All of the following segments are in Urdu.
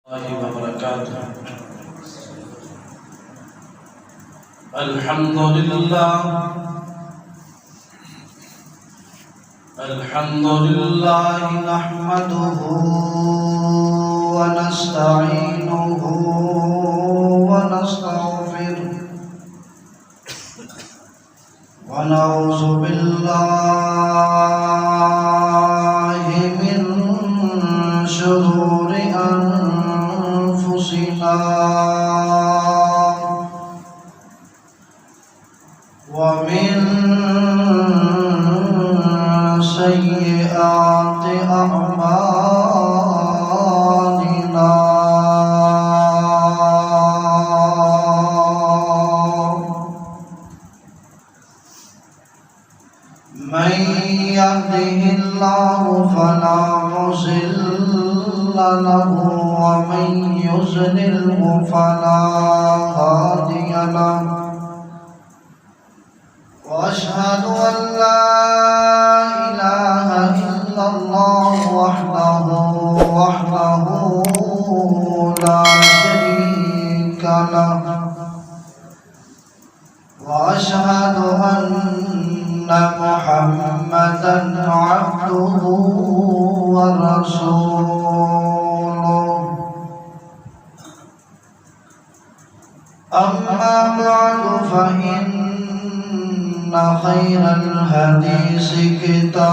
الله وبركاته. الحمد لله نحمده ونستعينه ونستغفره ونعوذ بالله من شرور أنفسنا ومن سيئات أعمالنا من يهده الله فلا مضل له ومن يضلل فلا هادي له وأشهد أن لا إله إلا الله وحده لا شريك له وأشهد أن محمدا عبده ورسوله أما بعد فإن خير الحديث كتاب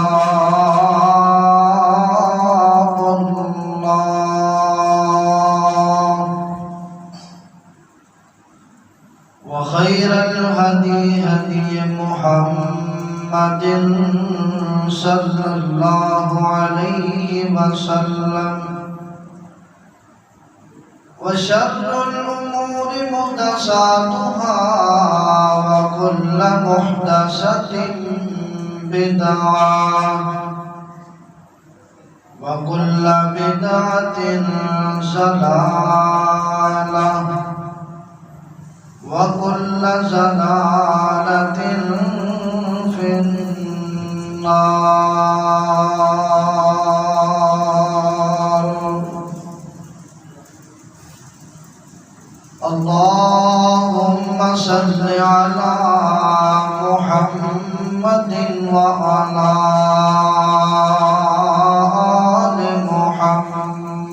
الله وخير الهدي هدي محمد صلى الله عليه وسلم وشر الأمور محدثاتها وكل محدثة بدعة وكل بدعة ضلالة وكل ضلالة في النار. اللهم صل على محمد وعلى آل محمد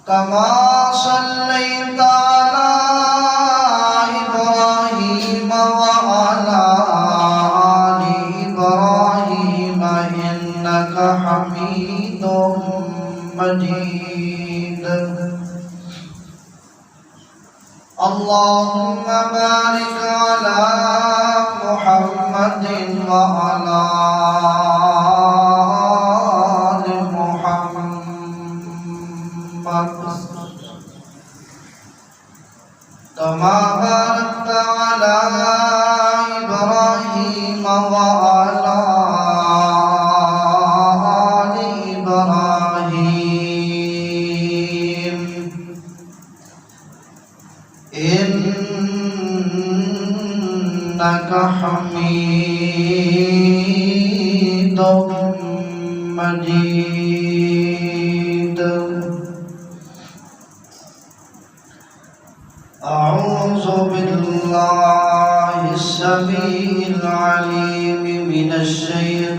كما صليت على إبراهيم وعلى آل إبراهيم إنك حميد مجيد. اللهم بارك على محمد وعلى آل محمد كما باركت على إبراهيم وعلى آل إبراهيم إنك حميد مجيد. أعوذ بالله السميع العليم من الشيطان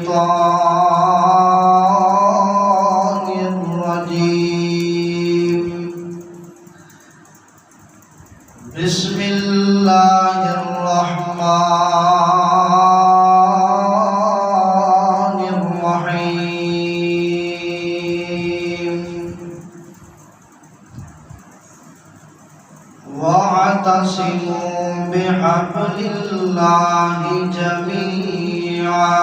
الرجيم. بسم الله الرحمن الرحيم. واعتصموا بحبل الله جميعا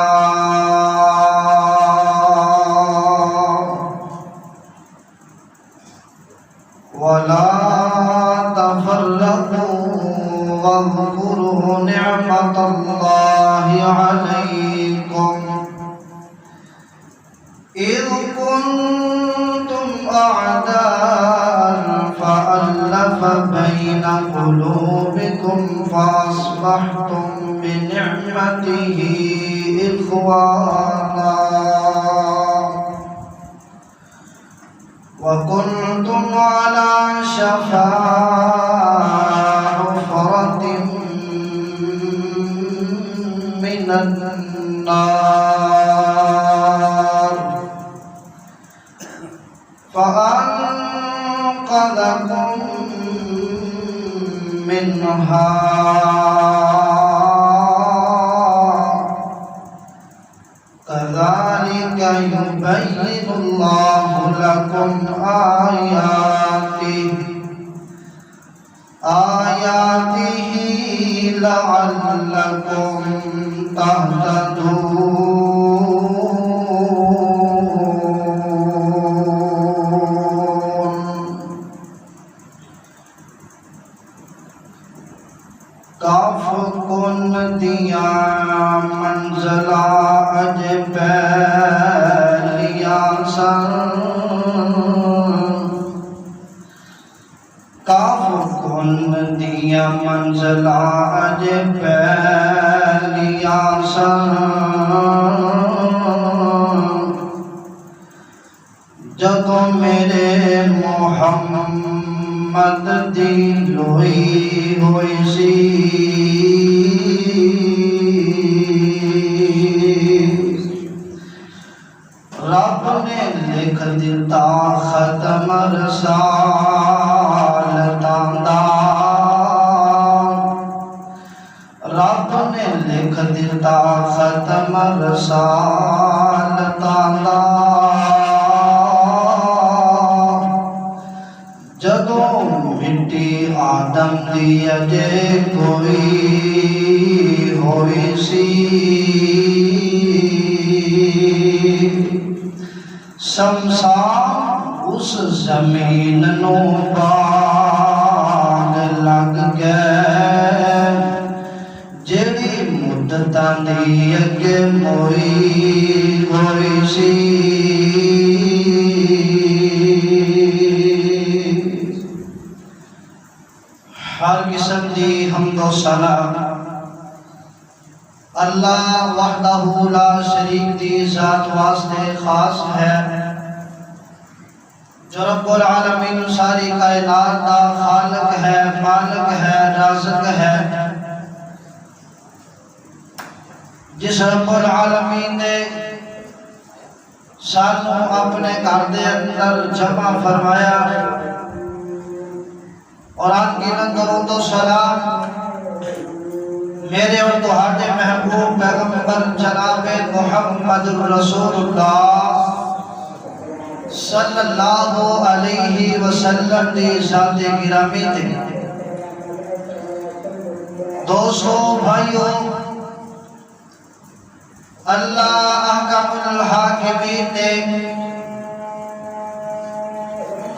ولا تفرقوا واذكروا نعمة الله عليكم إذ كنتم أعداء فألف بين قلوبكم فأصبحتم بنعمته إخوانا وكنتم على شفا حفرة من النار فأنقذكم منها كذلك يبين الله لكم آياته لعلكم تهتدون. کاف کن دیا منزلہ اج پہلیا سن کاف کن دیا منزلہ اج پہلیا سن جدوں میرے محمد دی لوئی ہوئی سی رب نے لکھ دیتا ختم رسالتاں دا رب نے لکھ دیتا ختم رسالتاں دا جدوں مٹی آدم دی اجے کوئی ہوئی سی شمشان اس زمین نو باغ لگ گئے جیڑی مدتاں دی اگے موئی ہوئی سی ہر قسم دی حمد و ثنا اللہ وحدہ لا شریک دی ذات واسطے خاص ہے جو رب العالمین ساری کائنات دا خالق ہے، مالک ہے، رازق ہے، جس رب العالمین نے سانو اپنے گھر دے اندر جمع فرمایا اور آن کی درود و سلام میرے اور تہاڈے محبوب پیغمبر جناب محمد رسول اللہ صلی اللہ علیہ وسلم دی ذات گرامی تے دوستو بھائیو اللہ احکم الحاکمین نے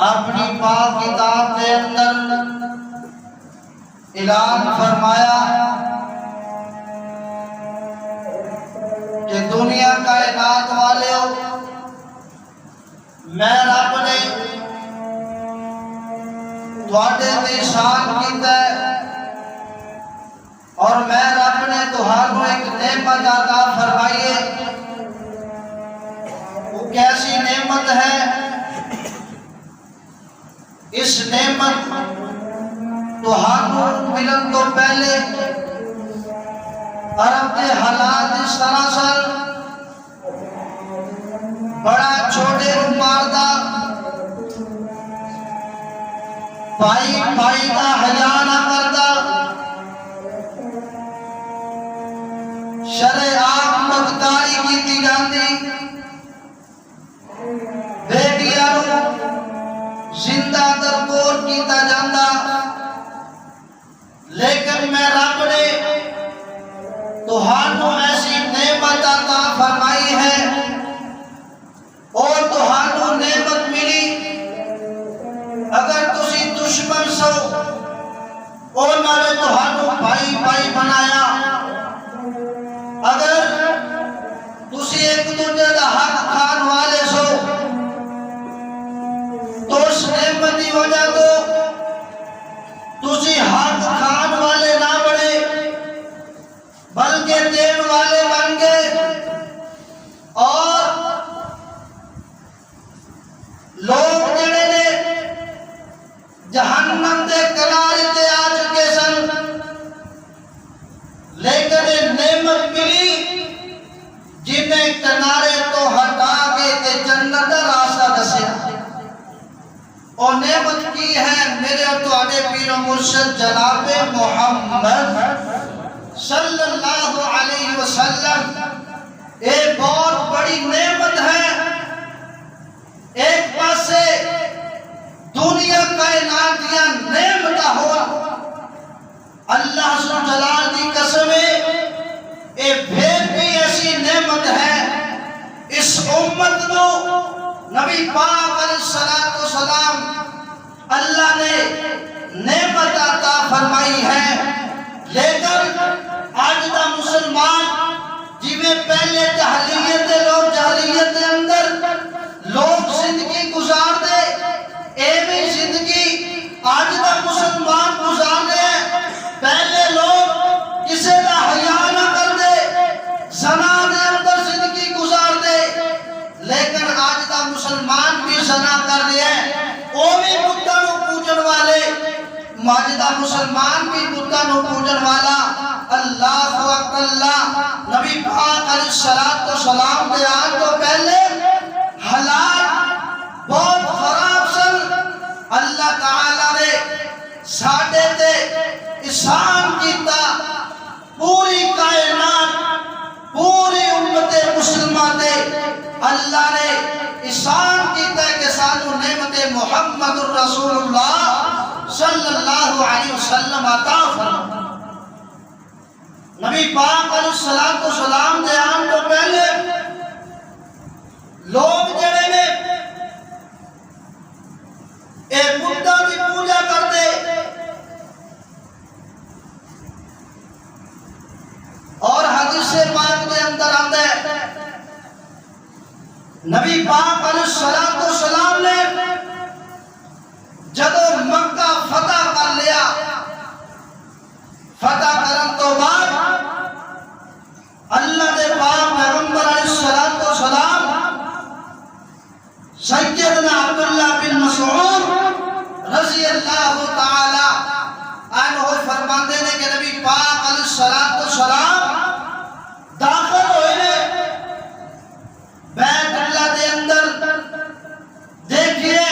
اپنی پاک کتاب کے اندر اعلان فرمایا کہ دنیا کائنات والے ہو میں رب نے تواڈے تے شان کیتا ہے اور میں رب نے تہانوں ایک نعمت عطا فرمائی ہے وہ کیسی نعمت ہے اس نعمت تہانوں ملن تو پہلے عرب کے حالات اس طرح سر بڑا چھوٹے ماردہ بھائی بھائی دا حیا نہ کردا شرعام بدکاری کیتی جاندی بیٹیاں نو زندہ درکور کیتا جاندا لیکن میں رب نے تہانوں ایسی نعمت عطا فرمائی ہے اور تہانوں نعمت ملی اگر تسی دشمن سو اور میں تہانوں بھائی بھائی بنایا اگر تسی ایک دوسرے دا حق کھان والے سو تو اس نعمت کی وجہ تو تسی حق کھان والے نہ بڑے بلکہ دین والے بن گئے اور لوگ جڑے کنارے تو ہٹا کے تے جنت دا راستہ دسیا اور نعمت کی ہے میرے اور تواڈے پیر و مرشد جناب محمد صلی اللہ علیہ وسلم ایک بہت بڑی نعمت ہے ایک پاسے دنیا کائنات دیا نعمت ہو اللہ سبحانہ جلال دی قسم اے پھر بھی ایسی نعمت ہے اس امت کو نبی پاک علیہ السلام اللہ نے نعمت عطا فرمائی ہے لیکن آج دا مسلمان جی میں پہلے جہلیت دے اندر لوگ زندگی گزار دے ایویں زندگی آج دا مسلمان گزار دے پہلے لوگ کسے دا حیا نہ کر دے زنا دے اندر زندگی گزار دے لیکن آج دا مسلمان بھی زنا کر دے وہ بھی بتاں نو پوجن والے آج دا مسلمان بھی بتاں نو پوجن والا اللہ اکبر اللہ نبی پاک علیہ السلام دے آن تو پہلے حالات بہت خراب سن اللہ تعالیٰ نے ساڑھے تے احسان کیتا پوری کائنات پوری امت مسلمہ دے اللہ نے احسان کیتا کہ سانو نعمت محمد الرسول اللہ صلی اللہ علیہ وسلم عطا فرمائے نبی پاک علیہ السلام دے آن تو پہلے لوگ جڑے نے اے بُدھا کی پوجا کرتے اور حدیث پاک کے اندر آتا ہے نبی پاک علیہ السلام نے جدو مکہ فتح کر لیا فتح کرن تو بعد اللہ دے پاک پیغمبر علیہ السلام سیدنا عبداللہ بن مسعود رضی اللہ تعالی عنہ فرماندے نے کہ نبی پاک علیہ السلام داخل ہوئے بیت اللہ دے اندر دیکھئے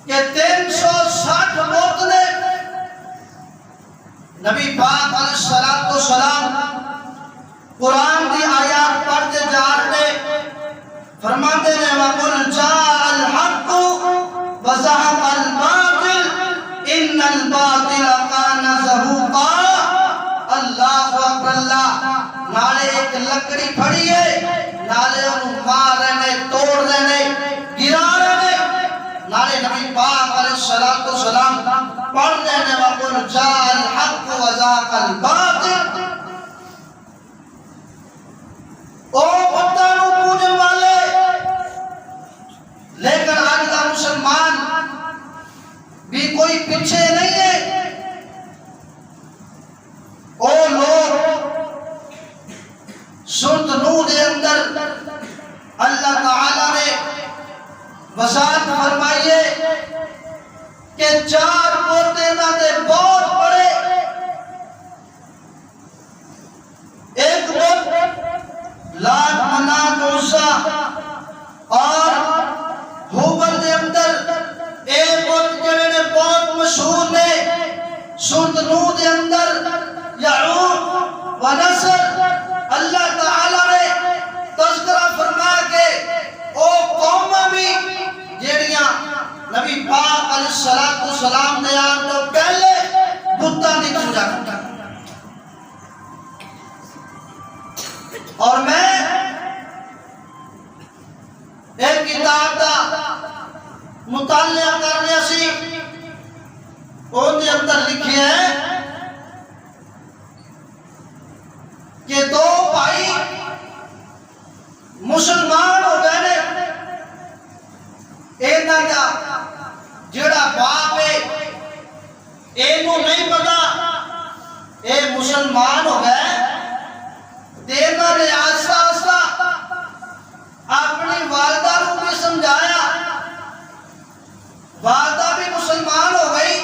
کہ 360 بوتلیں نبی پاک علیہ السلام قرآن دی آیات پڑھتے جا رہے فرماتے ہیں وَقُلْ جَاءَ الْحَقُّ وَزَهَقَ الْبَاطِلُ إِنَّ الْبَاطِلَ كَانَ زَهُوقًا اللہ اکبر اللہ نالے ایک لکڑی پھڑی ہے نالے انہوں مار رہنے توڑ رہنے گرا رہنے نالے نبی پاک علیہ السلام پڑھ رہنے وَقُلْ جَاءَ الْحَقُّ وَزَهَقَ الْبَاطِلُ او بتانو پوجن والے لیکن آج کا مسلمان بھی کوئی پیچھے نہیں ہے او لوگ سورۃ نور کے اندر اللہ تعالی نے وضاحت فرمائی ہے کہ 4 پوتے نہ دے بہت بڑے ایک بت لات منات عزا اور حبل دے اندر ایک بت جڑے نے بہت مشہور نے سورۃ نور دے اندر یعوق و نصر اللہ تعالی نے تذکرہ فرما کے او قومہ بھی جڑیاں نبی پاک علیہ السلام نے آن تو پہلے بتاں دی پوجا کرتا اور میں ایک کتاب دا مطالعہ کرنے سی ان کے اندر لکھی ہے کہ 2 بھائی مسلمان ہو گئے اینا کا جڑا باپ ہے اینو نہیں پتا اے مسلمان ہو گئے دینا نے آسا آسا اپنی والدہ کو بھی سمجھایا والدہ بھی مسلمان ہو گئی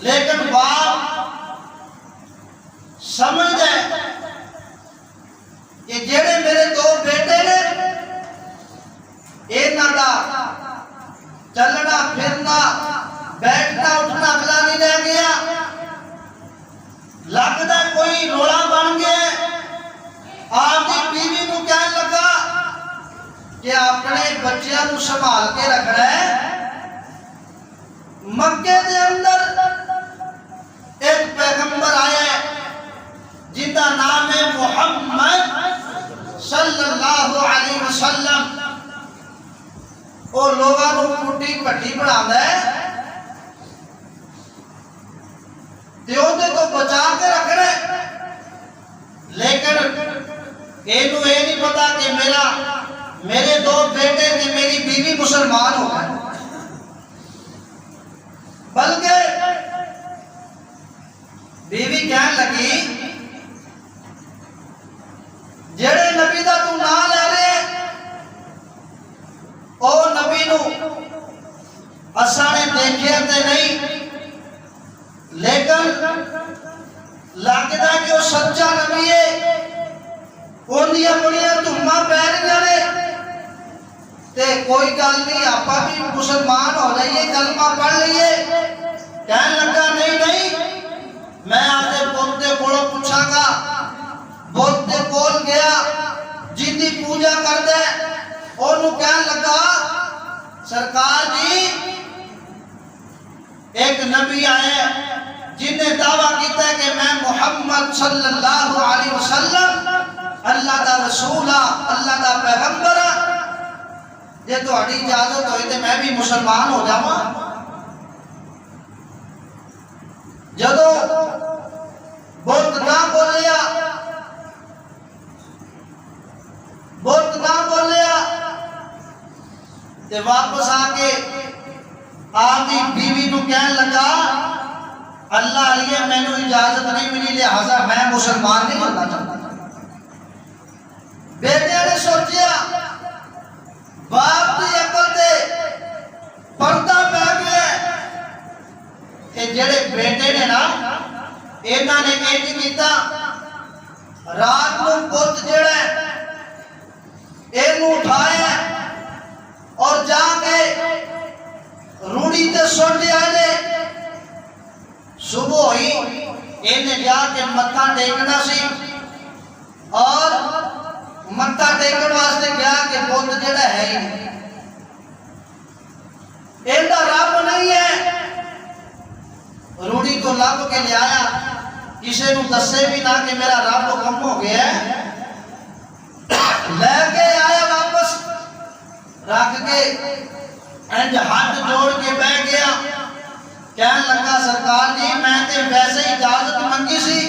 لیکن باپ سمجھ گئے کہ اپنے بچیاں کو سنبھال کے رکھنا ہے۔ مکے دے اندر ایک پیغمبر آیا ہے جن کا نام ہے محمد صلی اللہ علیہ وسلم۔ وہ لوگوں کو پٹی پٹی بنا ہے تو بچا کے رکھنا ہے، لیکن یہ نہیں پتا کہ میرے دو بیٹے کہ میری بیوی مسلمان ہو گئے، بلکہ بیوی کہنے لگی جڑے نبی دا تو نام لے رہے او نبی نو اساں نے دیکھے تے نہیں، لیکن لگدا کہ وہ سچا نبی ہے، اونیاں بڑیاں دھماں پہ رہیاں نے تے کوئی گل نہیں، آپا بھی مسلمان ہو جائیے، کلمہ پڑھ لئیے۔ کہنے لگا نہیں میں آتے بولتے کولوں پوچھا گا۔ بولتے کول گیا جن دی پوجا کر دے، انہوں کہنے لگا سرکار جی ایک نبی آئے جن نے دعویٰ کیتا ہے کہ میں محمد صلی اللہ علیہ وسلم اللہ دا رسول اللہ دا پیغمبر، جے تو اڑی اجازت ہوئی تے میں بھی مسلمان ہو جاواں۔ جدو بہت نہ بولیا تے واپس آ کے آپ کی بیوی نو کہنے لگا اللہ علیہ میں نو اجازت نہیں ملی لہذا میں مسلمان نہیں ہونا چاہتا۔ بیٹے نے سوچیا باپ کی عقل تے پردہ پہ گیا، یہ جڑے بیٹے نے نا انہاں نے انج کیتا رات نو پت جڑا اینو اٹھایا اور جا کے روڑی تے سٹ دیا نے۔ صبح ہوئی انہیں جا کے متھا ٹیکنا سی اور متھا ٹیکن واسطے گیا کہ پت جڑا ہے ہی ایندا رب نہیں ہے، روڑی کو لب کے لے آیا، کسی نو دسے بھی نہ کہ میرا رب کم ہو گیا ہے، لے کے آیا واپس رکھ کے انج ہاتھ جوڑ کے بیٹھ گیا، کہنے لگا سرکار جی میں تے ویسے اجازت منگی سی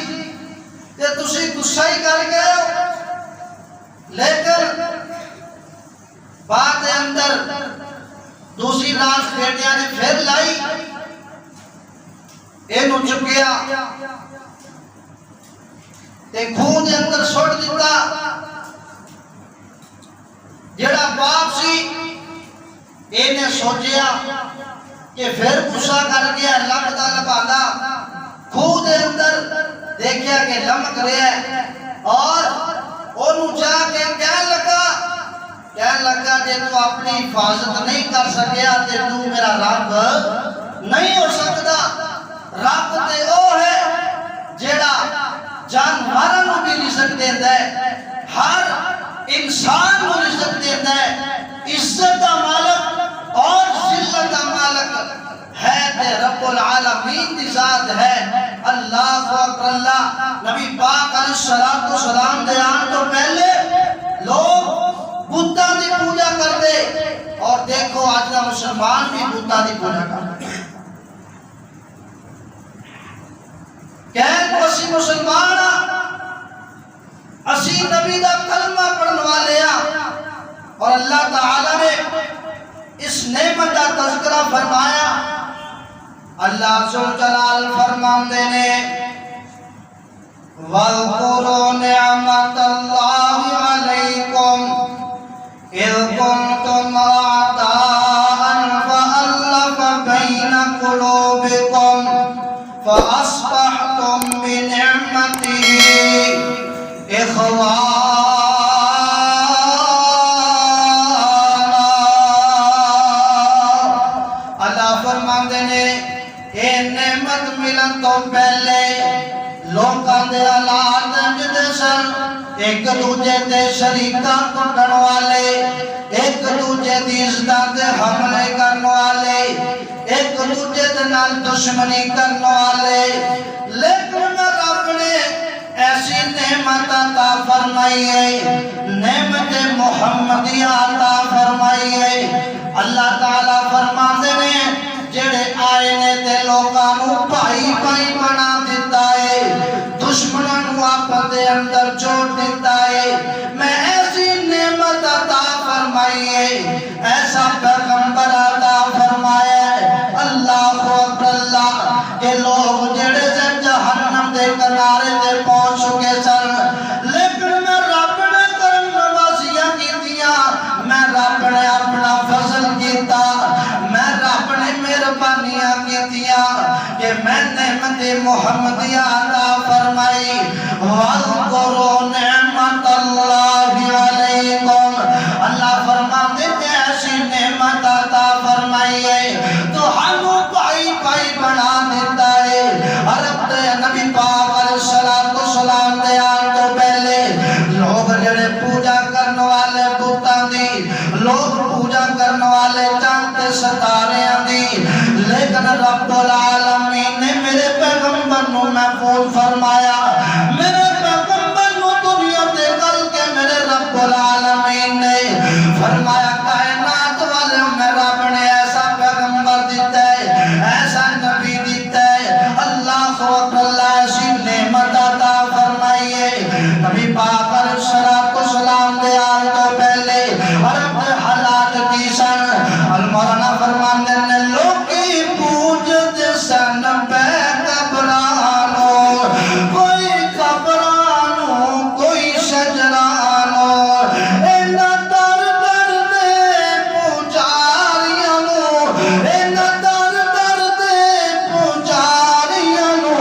تے تسی غصہ ہی کر گئے ہو، لیکن بعد اندر دوسری لاش بیٹیاں نے پھر لائی، اینو چکیا تے خون دے اندر سٹ دیتا۔ جڑا باپ سی اینے سوچیا کہ پھر غصہ کر گیا لبدا لبادا خون دے اندر دیکھیا کہ لمک رہا ہے اور انہوں جا کے کہنے لگا جے تو اپنی حفاظت نہیں کر سکیا تے تو میرا رب نہیں ہو سکتا۔ رب تے او ہے جیڑا جانوراں نوں بھی رزق دیندا ہے، ہر انسان کو رزق دیتا ہے، عزت کا مالک اور ذلت کا مالک ہے تے رب العالمین کی ذات ہے۔ اللہ اکبر اللہ۔ نبی پاک علیہ السلام دے آن تو پہلے لوگ بتاں دی پوجا کرتے اور دیکھو آج کا مسلمان بھی بتاں دی پوجا کرتے۔ کہن کو اسی مسلمان اسی نبی دا کلمہ پڑھن والے اور اللہ تعالی نے اس نعمت کا تذکرہ فرمایا۔ اللہ ذوالجلال فرماندے نے وَاذْكُرُوا نِعْمَتَ اللَّهِ عَلَيْكُمْ إِذْ كُنْتُمْ أَعْدَاءً فَأَلَّفَ بَيْنَ قُلُوبِكُمْ فَأَصْبَحْتُمْ بِنِعْمَتِهِ إِخْوَانًا۔ اللہ فرماندے نے اے نعمت ملن تو پہلے لوکاں دے حالات جدے سن ایک دوجے تے شریکاں کٹن والے، ایک دوجے دی عزتاں تے حملے کرن والے، ایک دوجے دے نال دشمنی کرن والے، لیکن میں رب نے ایسی نعمت عطا فرمائی ہے، نعمت محمدیہ عطا فرمائی ہے۔ اللہ تعالیٰ فرماندے نے جڑے آئے نے تے لوگاں نو بھائی بھائی بنا دیتا ہے، دشمناں نو آپس دے اندر جوڑ دیتا ہے۔ میں ایسی نعمت عطا فرمائی ہے، ایسا پیغمبر عطا فرمایا ہے، اللہ اکبر اللہ، کہ لوگ جڑے سے جہنم دے کنارے تے پہنچ چکے سن، لیکن میں رب نے کرم نوازیاں کیتیاں، میں رب نے اپنا فضل کیتا، میں رب نے مہربانیاں کیتیاں کہ میں نعمت محمدیہ عطا فرمائی۔ وَاذْكُرُوا نِعْمَتَ اللَّهِ عَلَيْكُمْ، اللہ فرماتے ہیں ایسی نعمت عطا فرمائی ہے تو ہم بھائی بھائی بنا دیتا ہے۔ عرب دے نبی پاک علیہ السلام دے آن تو پہلے لوگ جڑے پوجا کرنے والے بتاں دی، لوگ پوجا کرنے والے چاند تے ستارے دی، لیکن رب العالمین نے میرے پیغمبر نو محفوظ فرمایا، میرے پیغمبر نو دنیا تے کل کے میرے رب العالمین نے فرمایا کائنات والے میں رب نے ایسا پیغمبر دیتا ہے، ایسا نبی دیتا ہے، اللہ اکبر اللہ ایسی نعمت عطا فرمائی ہے۔ نبی پاک علیہ السلام دے آن تو پہلے عرب دے حالات کی سن، المولانا فرماندے نے لوکی پوجد سن بے قبرانو، کوئی قبرانو کوئی شجرانو، اینا در در دے پوجاریانو، اینا در در دے پوجاریانو،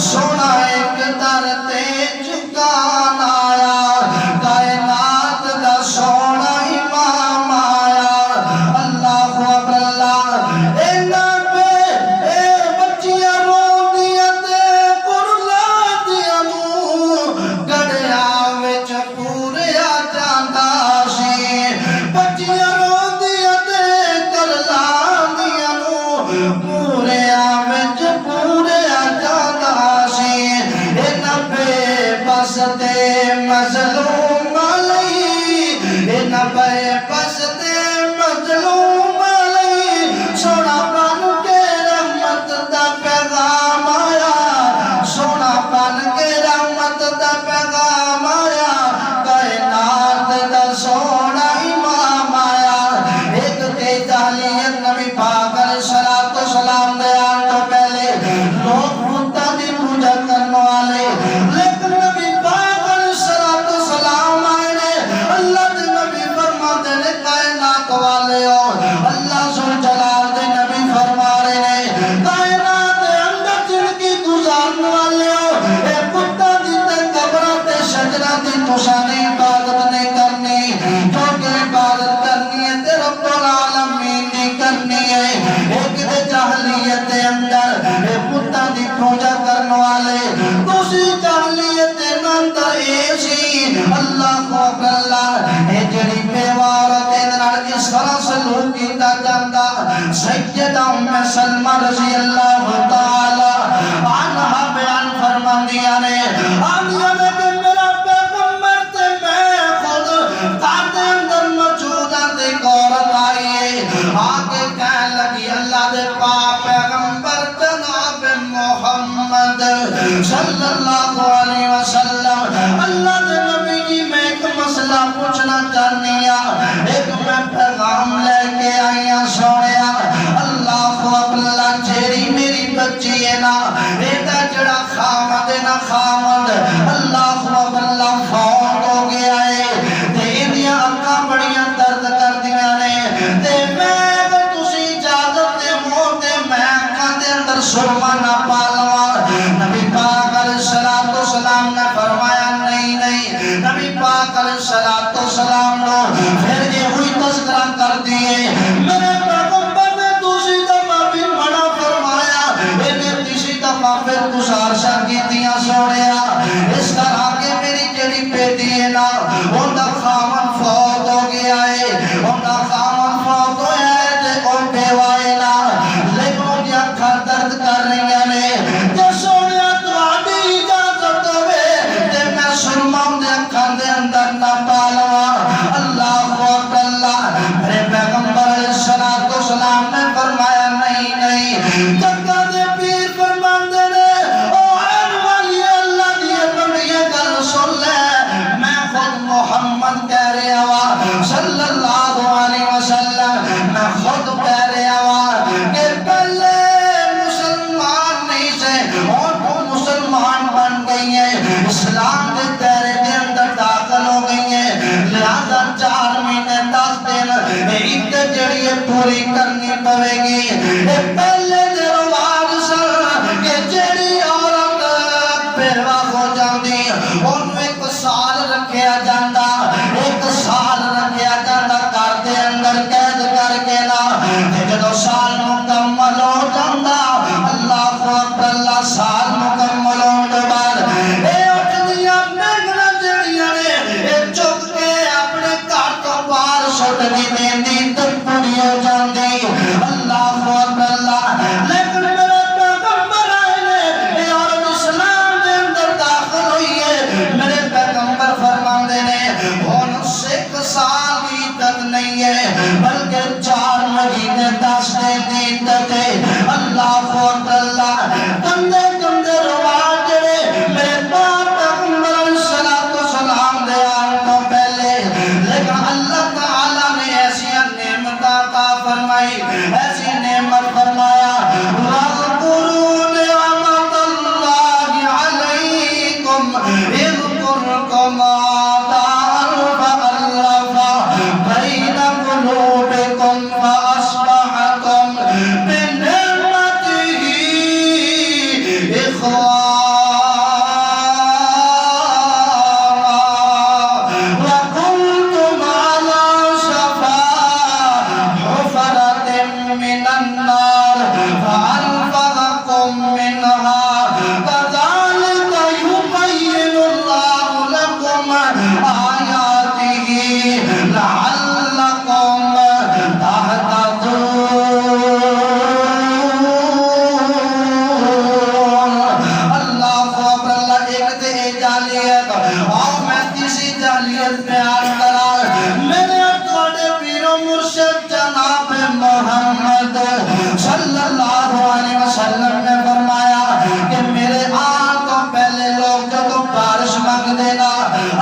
سونا ایک در تے جھکان آیا، کائنات دا سونا امام آیا، اللہ اکبر اللہ، اینا پہ اے بچیاں رو دیا تے کرلا دیا نو، گڑیا وچ پورے آ جاندہ سی، بچیاں رو دیا تے کرلا دیا نو، پورے آ وچ پورے آ جاندہ سی، اینا پہ بس تے مظلوم علی، اینا پہ بس تے مظلوم علی، سونا بن کے رحمت دا پیغام آیا، سونا بن کے رحمت دا پیغام آیا، کائنات دا سونا امام آیا۔ ایک تے جاہلیت نبی پاک علیہ السلام دے آن تو پہلے لوگ بتاں دی پوجا کرنے والے، لیکن نبی پاک علیہ السلام آئے نے، اللہ دے نبی فرماتے نے کائنات والے ہو، اللہ ذوالجلال دے نبی فرما رہے نے کائنات دے اندر جن کی گزارنے والے ہو، اے بتاں دی تے قبراں تے شجراں دی تساں نے عبادت نہیں کرنی، کیونکہ عبادت کرنی ہے تے رب العالمین دی کرنی ہے۔ ایک دے جاہلیت دے اندر اے بتاں دی پوجا کرنے والے، دوسری جاہلیت دے اندر اے سی، اللہ اکبر اللہ، اے جڑی بیوارت اندر اس طرح سلوک کیتا جاندہ، سیدہ ام سلمہ رضی اللہ تعالی عنہ بیان فرماندیاں نے، آندیاں نے کہ میرا پیغمبر تے میں خود تاتے اندر موجودہ تے عورت آئیے، آگے کہنے لگی اللہ دے پاک پیغمبر جناب محمد صلی اللہ علیہ وسلم، اللہ دے نبی جی میں ایک مسئلہ پوچھنا چاہنی ایک میں پیغام لے کے آئیاں سوڑیا، اللہ اکبر جیری میری بچی ہے نا، ایتا جڑا خامد ہے نا خامد، اللہ اکبر فوت ہو گیا ہے، تے انہیاں اکھاں بڑیاں درد کر دیا نے، تے میں اگر تسی اجازت دے موتے میں اکھاں دے اندر سرما نہ پالوا، نبی پاک علیہ السلام نے فرمایا نہیں نہیں، نبی پاک علیہ السلام نے پھر یہ ہوئی تذکرہ کر دیئے، میرے پیغمبر نے دوسری دفعہ بھی منع فرمایا، انہیں تیسری دفعہ پھر گزارشاں کی دیا سوڑیا، اس طرح کے میری جڑی بیٹی لہذا 4 مہینے 10 دن عدت جڑی ہے پوری کرنی پوے گی پہلے دے رواج سن کہ جڑی عورت بیوہ ہو جاندی انہوں 1 سال رکھیا جاندہ 1 سال رکھیا جاندہ گھر دے اندر قید کر کے نا جدو سال مکمل ہو جاندہ اللہ اکبر اللہ سال مکمل ہونے بعد اے اٹھدیاں بیگنا جڑیاں نے اے چک کے اپنے گھر تو باہر سٹ دی تک پوری ہو جاندی اللہ اکبر اللہ لیکن میرے پیغمبر آئے نے اے عورت اسلام دے اندر داخل ہوئی ہے میرے پیغمبر فرماندے نے ہن 1 سال کی عدت نہیں ہے بلکہ 4 مہینے 10 دن کی عدت ہے اللہ اکبر اللہ گندے گندے رواج جڑے میرے باپ پیغمبر علیہ السلام دے آن تو پہلے لیکن اللہ تعالیٰ نے ایسی نعمت عطا فرمائی ایسی نعمت فرمایا وَاذْكُرُوا نِعْمَتَ اللَّهِ عَلَيْكُمْ إِذْ كُنتُمْ أَعْدَاءً فَأَلَّفَ بَيْنَ قُلُوبِكُمْ فَأَصْبَحْتُمْ بِنِعْمَتِهِ إِخْوَانًا وَكُنتُمْ عَلَى شَفَا حُفْرَةٍ مِّنَ النَّارِ فَأَنْقَذَكُم مِّنْهَا كَذَلِكَ يُبَيِّنُ اللَّهُ لَكُمْ آيَاتِهِ لَعَلَّكُمْ اللہ اکبر اللہ ایک دے جالیت اور میں تیسری جالیت بیان کرا میرے اٹھوڑے پیر و مرشد جناب محمد صلی اللہ علیہ وسلم نے فرمایا کہ میرے آن تو پہلے لوگ جو بارش مانگ دینا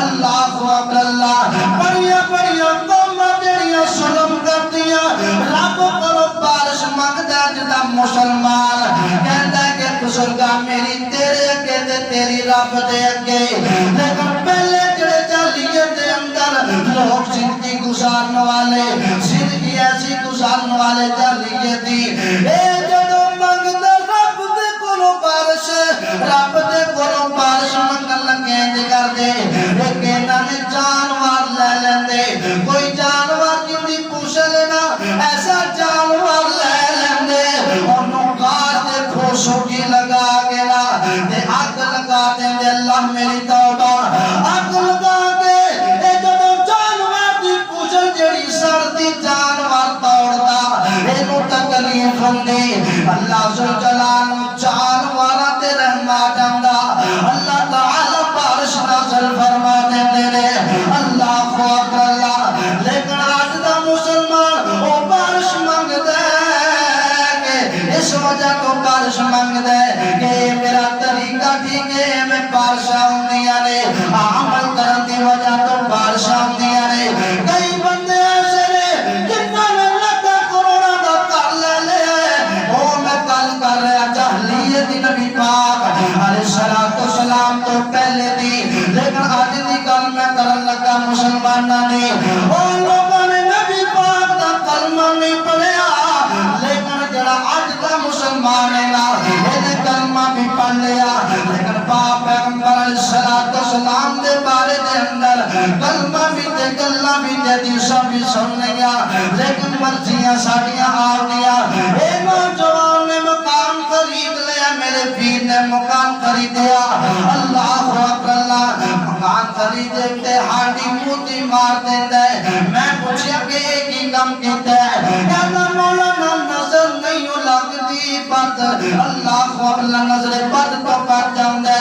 اللہ اکبر اللہ بڑیا بڑیا قومہ جڑیاں سلم کر دیا رب کرو بارش مانگ دے جدا مسلمان کہتا ہے کہ بزرگا میری تیرے اگے دے تیری رب دے اگے لیکن پہلے جڑے جالیے دے اندر لوگ زندگی گزارنے والے زندگی ایسی گزارنے والے جالیے دی اے جڑو مانگ دے رب دے کولو بارش رب دے کولو بارش منگن لگے کر دے لیکن نے جانوار لے لیندے کوئی جانوار جندی پوچھ لینا ایسا جانوار لے لیندے انہوں کار دے کھوشوں کی لگا کے نا دے آگ لگا دے اللہ میری توبہ آگ لگا دے اے جدو جانوار دی پوچھ جڑی سردی جانوار توڑتا انہوں تکلیف ہندی اللہ ذوالجلال جانوارہ تے رحمہ جاندہ اللہ تعالی بارش نازل فرما دے دے اللہ اکبر اللہ لیکن آج دا مسلمان وہ بارش مانگ دے کہ اس وجہ کو بارش مانگ دے کہ میرا طریقہ ٹھیک ہے میں بارشاں ہوندیاں نے عمل کرن دی وجہ تو بارشاں ہوندیاں نے کئی بندے ایسے نے جتنا میں لگا کروڑا دا کر لے لے وہ میں کل کر رہا جہلیت نبی پاک علیہ السلام تو پہلے دی لیکن آج دی کل میں کرن لگا مسلمانہ نے اور لوگوں نے نبی پاک دا کلمہ نہیں پڑھیا لیکن جڑا آج دا مسلمان ہے نا انہیں کلمہ بھی پڑھ لیا لیکن باپ پیغمبر علیہ السلام دے بارے دے اندر کلمہ بھی دے گلہ بھی دے دیسا بھی سن لیا لیکن مرضیاں ساڑیاں آ دیا اے نوجوان نے مقام خرید لیا میرے پیر نے مقام خریدیا اللہ اکبر اللہ مقام خریدے تے ہاڑی موتی مار دیندے میں پوچھیا کہ ایک ہی کم کیتے ہیں کہتا مولانا نظر نہیں لگ دی بات اللہ اکبر اللہ نظر بد تو کر جاندے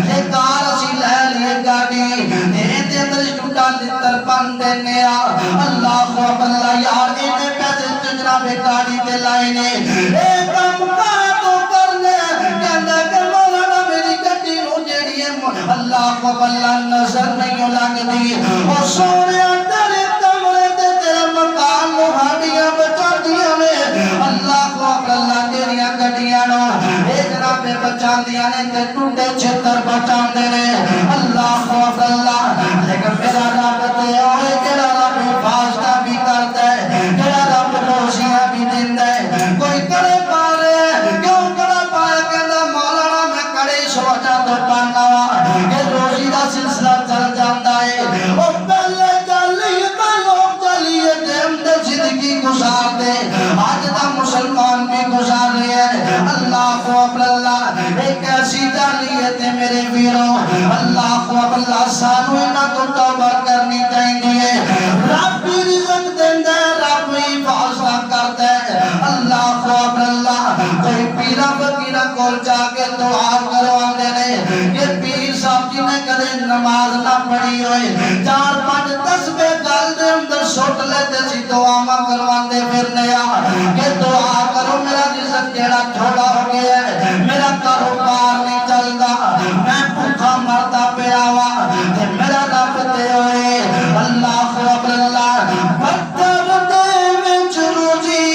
یہ کار اسی لے لیے گاڑی دے اندر ٹوٹا لتر بن دینے اللہ اکبر اللہ یار انہیں پیسے چجرا بے گاڑی دے لائے نے اے کم کا تو کر لے کہندہ کہ مولانا میری گھٹی نو جیڑی ہے اللہ کو اللہ نظر نہیں لگ دی اور سونے اندر کمرے دے تیرے مکان مہاڑیاں بچا دیا نے اللہ کو اللہ تیریاں گھٹیاں نو ایک رابے بچا دیا نے تے ٹوٹے چھتر بچا دے نے اللہ کو اللہ لیکن میرا رابطے آئے تیرا تے سی دعا کرواندے پھرنے کہ دعا کرو میرا رزق جڑا تھوڑا ہو گیا ہے، میرا کاروبار نہیں چلدا، میں بھوکا مردا پیا وا تے میرا رب تے ہوئے اللہ اکبر اللہ پتھر دے وچ روزی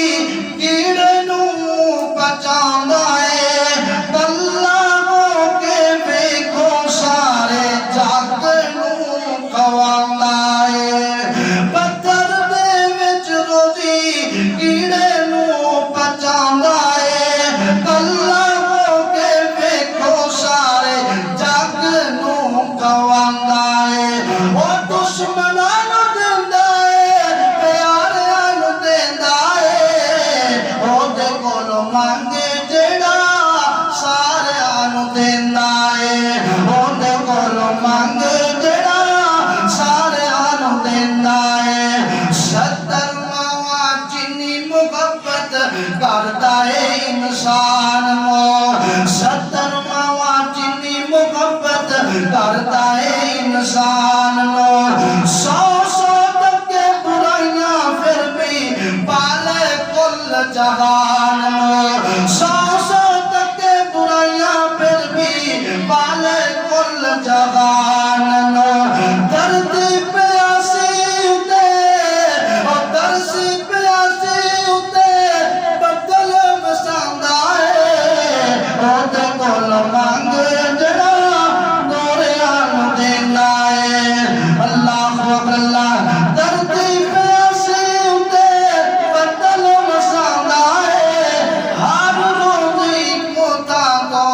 کیڑے نوں بچاندا ہے، اللہ ہو کے ویکھو سارے جگ نوں کھواندا ہے، پتھر دے وچ روزی کیڑے نوں بچاندا ہے، اللہ ہو کے ویکھو سارے جگ نوں کھواندا ہے، او دشمناں نوں دیندا ہے، پیاریاں نوں دیندا ہے، او دے کولوں منگے جڑا ساریاں نوں دیندا ہے، او دے کولوں منگے جڑا ساریاں نوں دیندا ہے، 70 ماواں جنی محبت کردا ہے انسان نوں، 70 ماواں جنی محبت کردا ہے انسان نوں، 100 تکے برائیاں پھر بھی پالے کل جہان نوں، 100 تکے برائیاں پھر بھی پالے کل جہان نوں، دردی پیاسی اتے اور ترسی پیاسی اتے بدل وساندا ہے، او دے کول منگ جڑا گوریاں نوں دیندا ہے، اللہ اکبر اللہ دردی پیاسی اتے بدل وساندا ہے، ہر روزی موتاں تو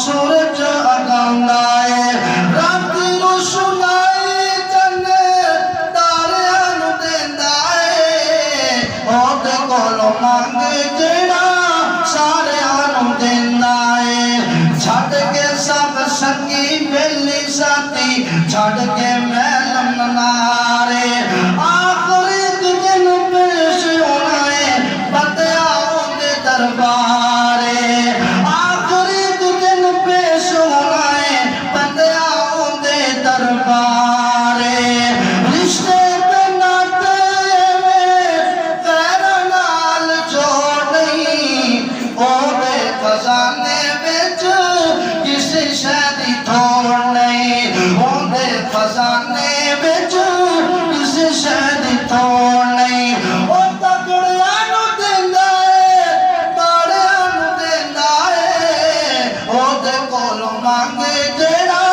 سورج اگاندا ہے، راتی روشنائی چن تاریاں نوں دیندا ہے، او دے کولوں منگ جڑا ساریاں نوں دیندا ہے، چھڈ کے سب سنگی بیلی ساتھی چھڈ کے محل منارے، آخری دن پیش ہونا ہے بندیا اودے دربارے، آخری دن پیش ہونا ہے بندیا اودے دربارے، رشتے تے ناطے غیر نال جوڑ نہیں، اودے خزانے وچ کسی شے دی تھوڑ نہیں، اودے خزانے وچ کسی شے دی تھوڑ نہیں، او تگڑیاں نوں دیندا ہے، ماڑیاں نوں دیندا ہے، اودے کولوں منگے جڑا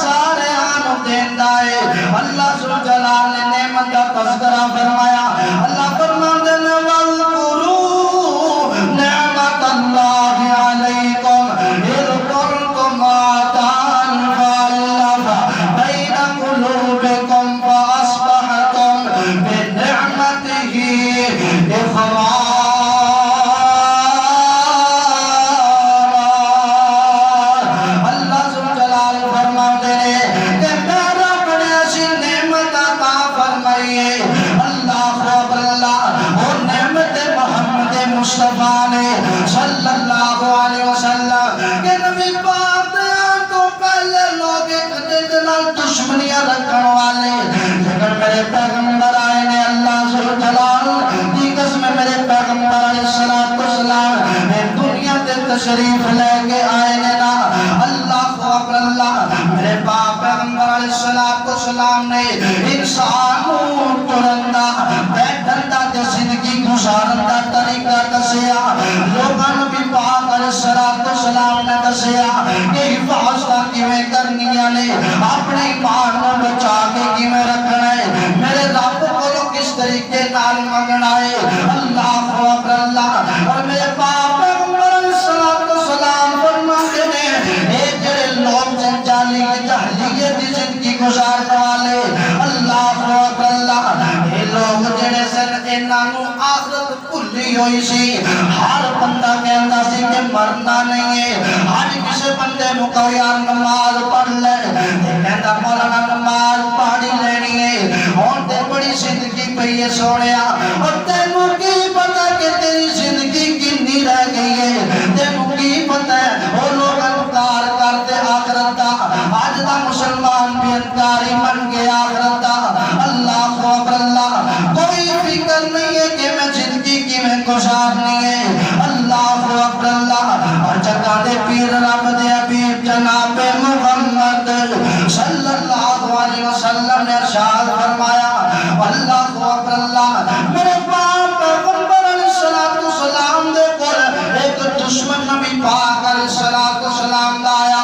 ساریاں نوں دیندا ہے، اللہ ذوالجلال نے نعمت دا تذکرہ فرمایا، اللہ فرماندے نے وَاذْكُرُوا نِعْمَتَ اللَّهِ عَلَيْكُمْ إِذْ كُنْتُمْ أَعْدَاءً فَأَلَّفَ بَيْنَ قُلُوبِكُمْ فَأَصْبَحْتُمْ بِنِعْمَتِهِ إِخْوَانًا، اللہ ذوالجلال فرماتے ہیں کہ میرا بڑے ایسی نعمت عطا فرمائیے، اللہ اکبر اللہ، اور نعمت محمد مصطفیٰ نے صلی اللہ علیہ وسلم کہ نبی پاک دیاں تو پہلے لوگ ایک دوسرے نال دشمنیاں رکھن والے، لیکن میرے پیغمبر آئے نے اللہ ذوالجلال دی قسم میرے پیغمبر علیہ السلام دنیا تے تشریف لے کے آئے نے نا، اللہ اکبر اللہ، میرے پاک پیغمبر علیہ السلام نے انسان ترندا بیٹھندا تے زندگی گزارن دا طریقہ دسیا، لوگاں نوں بھی پاک علیہ السلام نے دسیا کہ حفاظت کیویں کرنی نے، اپنے ایمان نوں بچا کے کیویں رکھنا ہے، میرے رب کولوں کس طریقے نال منگنا ہے، اللہ اکبر اللہ، اور میرے پاک پیغمبر علیہ السلام فرماتے ہیں اے جڑے لوگ جاہلیت دی زندگی گزارنے والے، اللہ اکبر اللہ، اے لوگ جڑے سن انہاں نوں آخرت بھلی ہوئی سی، ہر بندہ کہندا سی کہ مرنا نہیں ہے، ہر کسی بندے نوں کہو یار نماز پڑھ لے، کہندا مولانا نماز پڑھ لینی ہے، ہن تے بڑی زندگی پئی ہے سونیا، اور تینوں کی پتہ کہ تیری زندگی کتنی رہ گئی ہے، تینوں کی پتہ ہے وہ لوگ انکار کرتے آخرت دا، آج دا مسلمان بھی انکاری بن گیا آخرت دا، اللہ اکبر اللہ، کوئی گزارنی ہے اللہ اکبر اللہ اور جگہ دے پیر رب دے حبیب جناب محمد صلی اللہ علیہ وسلم نے ارشاد فرمایا اللہ اکبر اللہ میرے باپ پیغمبر علیہ السلام دے کول ایک دشمن نبی پاک علیہ السلام دا آیا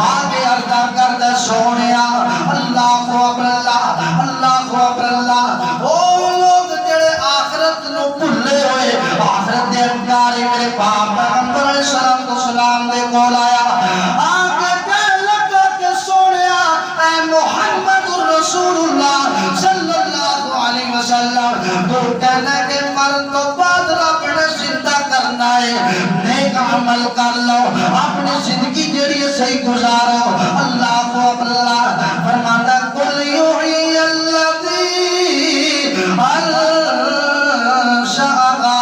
آگے عرضہ کر دے سونیا اللہ اکبر اللہ اللہ اکبر اللہ او لوگ جڑے آخرت نو بھلے ہوئے آخرت دے انکاری میرے باپ پیغمبر علیہ السلام دے کول آیا آگے کہنے لگا کہ سونیا اے محمد رسول اللہ صلی اللہ علیہ وسلم تو کہنے کہ مرد تو بعد رب نے زندہ کرنا ہے نیک عمل کر لو اپنی زندگی جڑی صحیح گزارو اللہ کو اللہ فرماتا کل یحیی الذی انشأها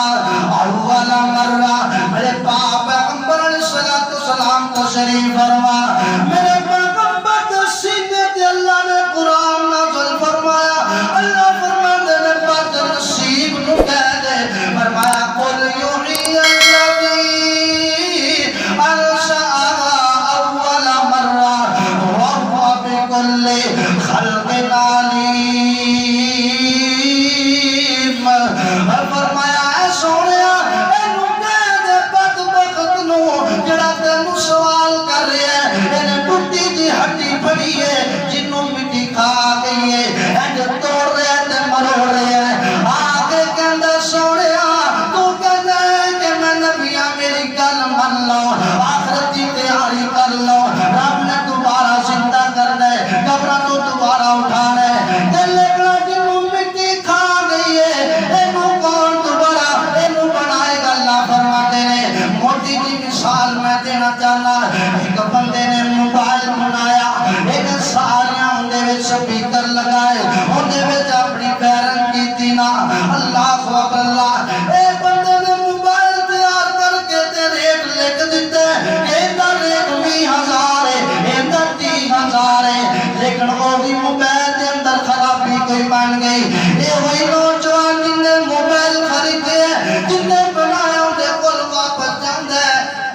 اول مرہ میرے باپ پیغمبر علیہ السلام کو شریف فرما میرے پیغمبر سینے تے اللہ نے قرآن نازل فرمایا اللہ فرماتے نے بات نصیب نو کہہ دے فرمایا قل یحیی الذی انشأها اول مرہ وهو بكل خلق علیم فرمایا اے سونیا اینو کہہ دے بدبخت نو جڑا تینوں سوال کر رہا ہے انہیں ٹوٹی جی ہڈی پڑی ہے جنوں مٹی کھا گئی ہے اینج توڑ رہے تے مروڑ رہے ہیں آگے کہندہ سونیا تو کہندہ ہے کہ میں نبیاں میری گل من لو آخرت کی تیاری کر لو رب نے دوبارہ زندہ کرنا ہے قبرہ تو دوبارہ اٹھانا ہے دل لگنا جنوں مٹی کھا گئی ہے اینوں کون دوبارہ اینوں بنائے گا اللہ فرماتے ہیں موٹی جی مثال میں دینا چاہنا ایک بندے نے موبائل بنایا ایک ساریاں اندے میں سپیکر لگائے اندے میں اپنی بیرن کی دینا اللہ اکبر اللہ ایک بندے نے موبائل تیار کر کے تے ریٹ لکھ دیتے ایندہ ریٹ 20,000 ہے ایندہ 30,000 ہے لیکن وہ بھی موبائل دے اندر خرابی کوئی بن گئی یہ وہی نوجوان جن نے موبائل خریدے جن نے بنایا اندے کل واپس جاندے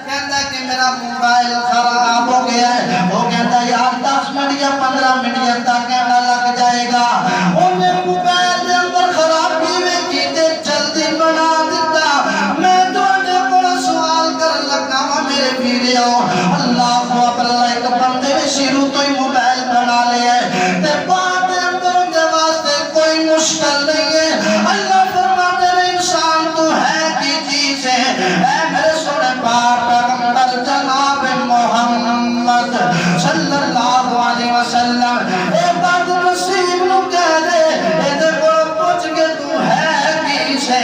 کہندہ کہ میرا موبائل خراب ہو گیا ہے وہ کہندہ یار 10 منٹ یا 15 منٹ یا تک کہنا لگ جائے گا انہیں موبائل دے اندر خرابی میں کیتے جلدی بنا دیتا میں تو انہیں بڑا سوال کر لگا میرے ویڈیو اللہ اکبر اللہ ایک بندے نے شروع تو ہی موبائل بنا لیا ہے تے بات اندر ان کے واسطے کوئی مشکل نہیں ہے اللہ فرماتے ہیں انسان تو ہے کی چیز ہے اے میرے سونے باپ پیغمبر جناب محمد صلی اللہ علیہ وسلم اے بات نصیب نو کہہ دے اے دے کو پوچھ کے تو ہے کی سے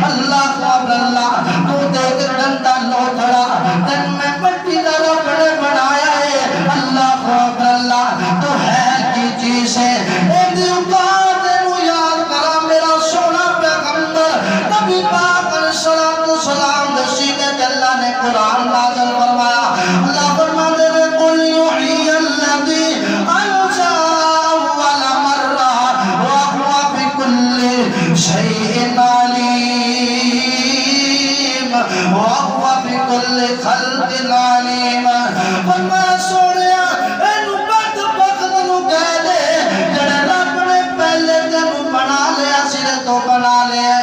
اللہ اکبر اللہ تو دیکھ ڈنڈا لوٹڑا تن میں مٹی دا ربڑے بنایا ہے اللہ اکبر اللہ تو ہے کی چیز ہے اے دی اوقات نو یاد کرا میرا سونا پیغمبر نبی پاک علیہ السلام دے سینے تے اللہ نے قرآن نازل فرمایا اللہ فرماتے ہیں قل یحیی الذی انشأها اول مرہ وهو بكل شیء علیم وهو بكل خلق علیم فرمایا سونیا اینو بدبخت نو کہہ دے جڑے رب نے پہلے تینوں بنا لیا سرے تو بنا لیا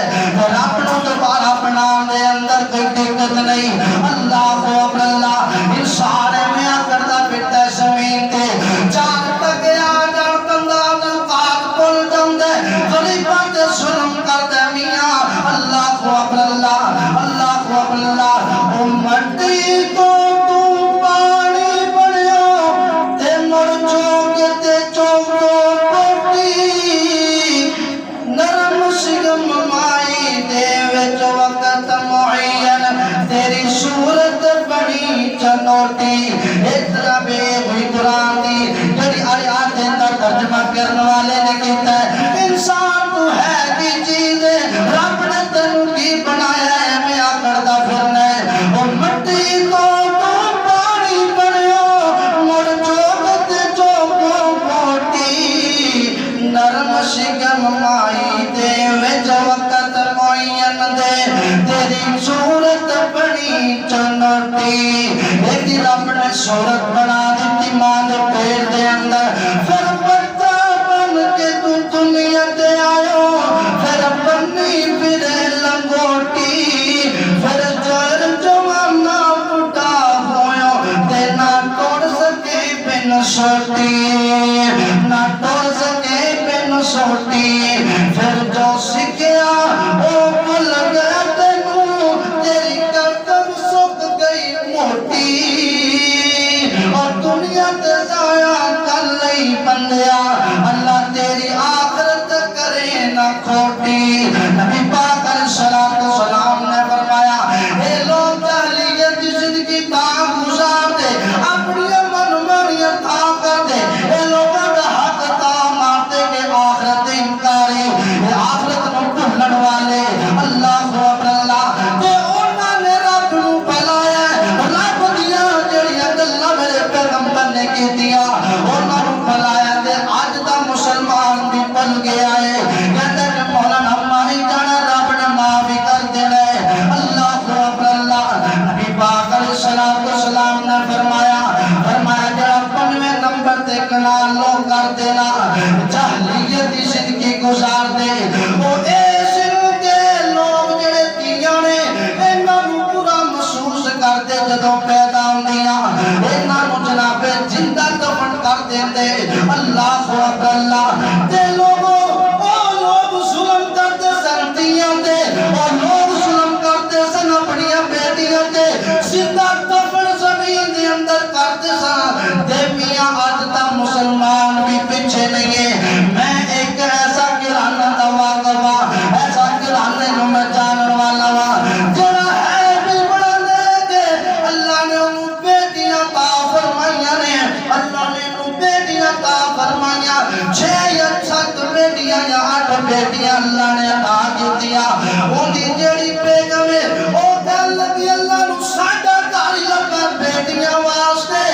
رب نو دوبارہ بنا دے اندر کوئی دقت نہیں اللہ اکبر اللہ انسان میں کردا پھردا زمین تے چار ٹکے آ جان بندہ اوقات بھول جاندے غریباں تے ظلم کردے میاں اللہ اکبر اللہ اللہ اکبر اللہ امتی تو تو پانی بنیو تے مر چوکے تے چوکو پوٹی نرم سگم مائی دے وچ وقت معین تیری صورت بڑی چنوٹی اتنا بے ہوئی قرآن دی جڑی آیات دے اندر ترجمہ کرنے والے نے کہتا ہے انسان تو ہے کی چیز ہے رب نے تینوں کی بنایا ہے میں آکڑتا پھرنا ہے وہ مٹی تو پانی بنیو مر چوک تے چوکو پوٹی نرم شکم مائی دے وچ وقت معین دے صورت بنی چنوٹی ایک دن رب نے صورت بنا دیتی ماں دے پیٹ دے اندر پھر بچہ بن کے تو دنیا تے آئو پھر بنی پھرے لنگوٹی پھر جر جوانا بڑھا ہویا تے نہ توڑ سکے بن سوٹی نہ توڑ سکے بن سوٹی پھر جو سکھیا وہ بھول گیا تینوں تیری گردن سک گئی موٹی اور دنیا تے ضائع کر لئی بندیا اللہ تیری آخرت کرے نہ کھوٹی نبی پاک علیہ الصلوۃ والسلام نے فرمایا اے لوگ جاہلیت کی زندگی تاں گزار دے اپنی من مانیاں تھا کر دے اے لوگوں کا حق تاں مارتے کہ آخرت انکاری اے آخرت نو بھولن والے اللہ اللہ تے انہاں نے رب نو بلایا رب دیاں جڑیاں گلاں میرے پیغمبر نے کیتیاں انہاں نو بلایا تے اج دا مسلمان بھی بن گیا ہے کہتے کہ مولانا ماہی جانا رب نے معافی کر دینا ہے اللہ اللہ نبی پاک علیہ الصلوۃ والسلام نے فرمایا جڑا 95 نمبر تے کنال لوگ کر دینا جاہلیت دی زندگی گزار دے وہ اس کے لوگ جڑے تیاں نے انہاں نو برا محسوس کر دے جدوں پیدا ہوندیاں انہاں نو جناب زندہ دفن کر دیندے اللہ اللہ تے لوگوں او لوگ ظلم کرتے سن تیاں تے او لوگ ظلم کرتے سن اپنی بیٹیاں تے زندہ دفن زمین دے اندر کرتے سن تے میاں اج تا مسلمان بھی پیچھے نہیں ہے میں ایک ایسا گھرانا دا واقعہ ایسا گھرانے نو میں جانن والا وا جڑا ہے بھی بڑا نیک اللہ نے انہوں بیٹیاں عطا فرمائیاں نے اللہ نے انہوں بیٹیاں عطا فرمائیاں 6 یا 7 بیٹیاں یا 8 بیٹیاں اللہ نے عطا کیتیاں اونی جڑی بیگم ہے او کہن لگی اللہ نو ساڈا گھر لگا بیٹیاں واسطے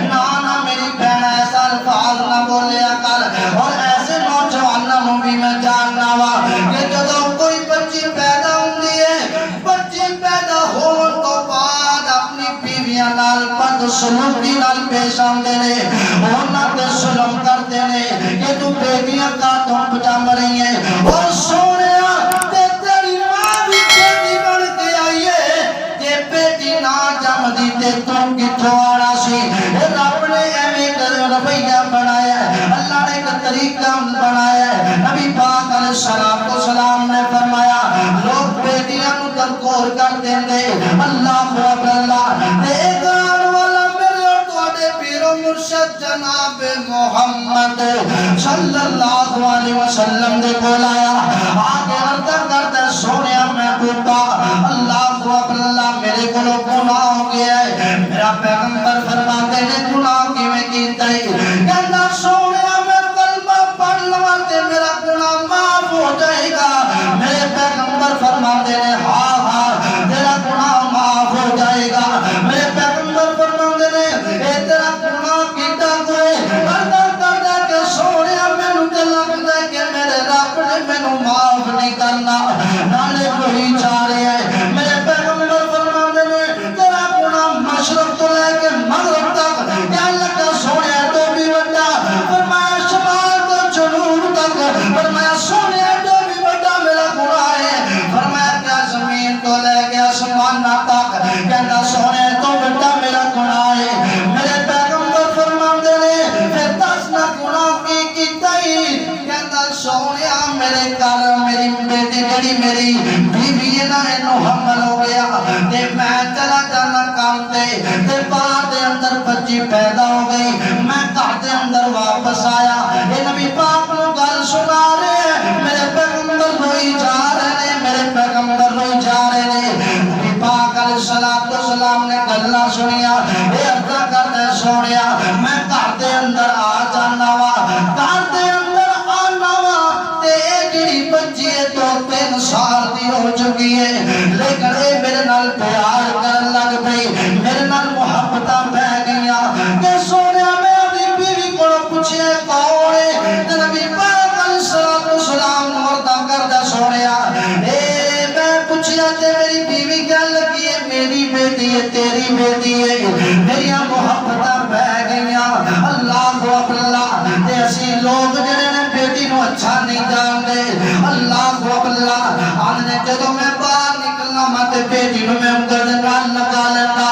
نا میری بہن ایسا الفاظ نہ بولیا کر اور ایسے نوجوانوں نو بھی میں جاننا وا کہ جدوں کوئی بچی پیدا ہوندی ہے بچی پیدا ہون تو بعد اپنی بیویاں نال بد سلوکی نال پیش آندے نے انہاں تے ظلم کردے نے کہ تو بیٹیاں کا تو بچا رہی ہیں اور سونیا تے تیری ماں بھی بیٹی بن کے آئی ہے تے بیٹی نہ جمدی تے تو کتھوں آنا سی رب نے ایویں رویہ بنایا ہے اللہ نے ایک طریقہ بنایا ہے نبی پاک علیہ الصلوۃ والسلام نے فرمایا لوگ بیٹیاں نو درکور کر دیندے اللہ اللہ تے ایک آن والا میرے اور تواڈے پیر و مرشد جناب محمد صلی اللہ علیہ وسلم دے کول آیا آگے عرض کردا سونیا میں ٹوٹا اللہ اللہ میرے کولوں گناہ ہو گیا ہے میرا پیغمبر فرماتے نے گناہ کیویں کیتا ہے کہندا سونیا میں کلمہ پڑھ لواں تے میرا گناہ معاف ہو جائے گا میرے پیغمبر فرماتے نے ہاں ہاں تیرا گناہ معاف ہو جائے گا میرے پیغمبر فرماتے نے اے تیرا گناہ کیتا کوئی کردا کہ سونیا مینوں تے لگدا ہے کہ میرے رب نے مینوں معاف نہیں کرنا نالے کوئی چاہ رہا ہے میرے پیغمبر فرماتے نے تیرا گناہ مشرق تو لے کے مغرب تک کیا لگا سونیا تو بھی بڑا فرمایا شمال تو جنوب تک فرمایا سونیا تو بھی بڑا میرا گناہ ہے فرمایا کیا زمین تو لے کے آسمان تک کہنا سونے تو بڑا میرا گناہ ہے میرے پیغمبر فرماتے نے پھر 10 نہ گناہ کی کیتا ہی کہنا سونیا میرے گھر میری بیٹی جڑی میری بیوی ہے نا اینو حمل ہو گیا تے میں چلا جانا کام تے باہر دے اندر بچی پیدا ہو گئی میں گھر دے اندر واپس آیا اے نبی پاک نو گل سنا رہے ہیں میرے پیغمبر روئی جا رہے ہیں میرے پیغمبر روئی جا رہے ہیں نبی پاک علیہ الصلوۃ والسلام نے گلاں سنیا اے عرض کردا سونیا میں گھر دے اندر آ جانا وا گھر دے اندر آنا وا تے جڑی بچی ہے تو 3 سال دی ہو چکی ہے لیکن اے میرے نال پیار کرن لگ پئی میرے نال محبتاں پہ گئیاں کہ سونیا میں اپنی بیوی کو پوچھیا کون ہے تے نبی پاک علیہ الصلوۃ والسلام نے عرض کردا سونیا اے میں پوچھیا تے میری بیوی بیٹی ہے تیری بیٹی ہے میری محبت بہ گئی اللہ اکبر تے اسی لوگ جڑے نے بیٹی نو اچھا نہیں جان دے اللہ اکبر آنے جدو میں باہر نکلنا میں تے بیٹی نو میں انگر دے نال لگا لیتا